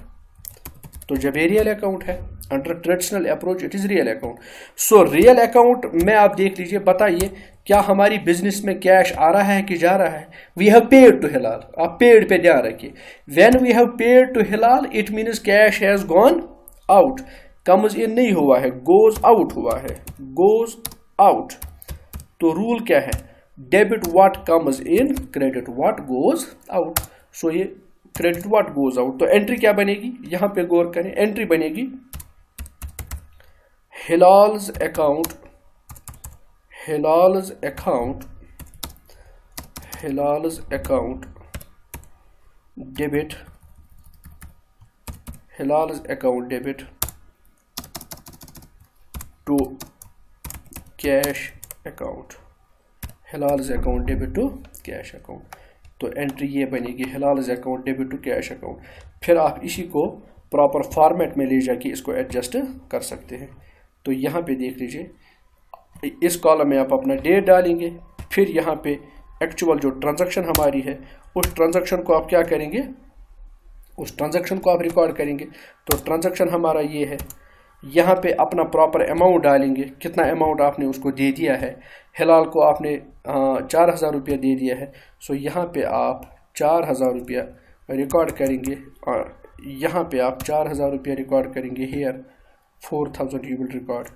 تو جب یہ ریئل اکاؤنٹ ہے under traditional approach it is real account. So real account میں آپ دیکھ لیجئے، بتائیے کیا ہماری بزنس میں کیش آ رہا ہے کہ جا رہا ہے؟ We have paid to Hilal. آپ paid پہ دھیان رکھیے. When we have paid to Hilal it means cash has gone out. comes in نہیں ہوا ہے، goes out ہوا ہے. goes out. تو رول کیا ہے؟ Debit what comes in, credit what goes out. So یہ کریڈٹ واٹ گوز آؤٹ. تو انٹری کیا بنے گی؟ یہاں پہ غور کریں. انٹری بنے گی Hilal's account, Hilal's account, Hilal's account debit, Hilal's account debit to cash account, Hilal's account debit to cash account. تو انٹری یہ بنے گی Hilal's account debit to cash account. پھر آپ اسی کو پراپر فارمیٹ میں لے جا کے اس کو ایڈجسٹ کر سکتے ہیں. تو یہاں پہ دیکھ لیجئے اس کالم میں آپ اپنا ڈیٹ ڈالیں گے، پھر یہاں پہ ایکچوئل جو ٹرانزیکشن ہماری ہے اس ٹرانزیکشن کو آپ کیا کریں گے؟ اس ٹرانزیکشن کو آپ ریکارڈ کریں گے. تو ٹرانزیکشن ہمارا یہ ہے. یہاں پہ اپنا پراپر اماؤنٹ ڈالیں گے، کتنا اماؤنٹ آپ نے اس کو دے دیا ہے. ہلال کو آپ نے 4000 روپیہ دے دیا ہے. سو یہاں پہ آپ 4000 روپیہ ریکارڈ کریں گے. یہاں پہ آپ 4000 روپیہ ریکارڈ کریں گے. Here 4000 you will record.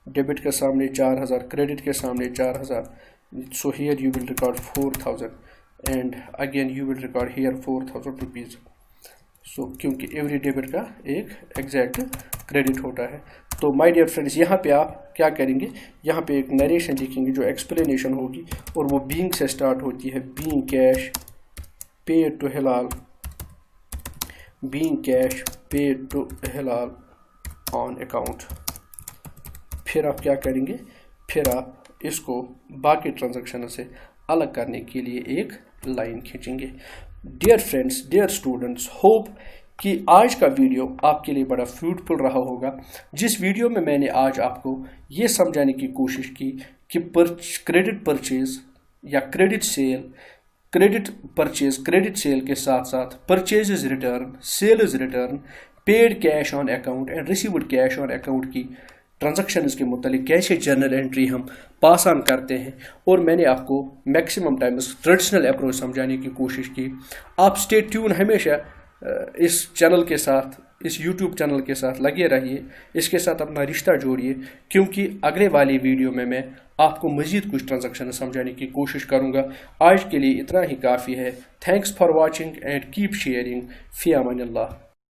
Debit کے سامنے 4000، کریڈٹ کے سامنے 4000. So here you will record 4000 and again you will record here 4000 rupees. So کیونکہ ایوری ڈیبٹ کا ایک ایگزیکٹ کریڈٹ ہوتا ہے. تو مائی ڈیئر فرینڈس یہاں پہ آپ کیا کریں گے؟ یہاں پہ ایک نریشن لکھیں گے جو ایکسپلینیشن ہوگی اور وہ بینگ سے سٹارٹ ہوتی ہے. Being cash paid to Hilal, being cash paid to Hilal on account. پھر آپ کیا کریں گے؟ پھر آپ اس کو باقی ٹرانزیکشن سے الگ کرنے کے لیے ایک لائن کھینچیں گے. Dear friends, dear students, hope کہ آج کا ویڈیو آپ کے لیے بڑا فروٹفل رہا ہوگا. جس ویڈیو میں نے آج آپ کو یہ سمجھانے کی کوشش کی کہ کریڈٹ پرچیز یا credit sale, credit purchase credit sale کے ساتھ ساتھ purchases return, sales return, paid cash on account and received cash on account کی ٹرانزیکشنز کے متعلق کیسے جرنل انٹری ہم پاس آن کرتے ہیں. اور میں نے آپ کو میکسیمم ٹائمز ٹریڈیشنل اپروچ سمجھانے کی کوشش کی. آپ اسٹے ٹیون ہمیشہ اس چینل کے ساتھ، اس یوٹیوب چینل کے ساتھ لگے رہیے، اس کے ساتھ اپنا رشتہ جوڑیے، کیونکہ اگلے والی ویڈیو میں آپ کو مزید کچھ ٹرانزیکشن سمجھانے کی کوشش کروں گا. آج کے لیے اتنا ہی کافی ہے. Thanks for watching and keep sharing. فی امان اللہ.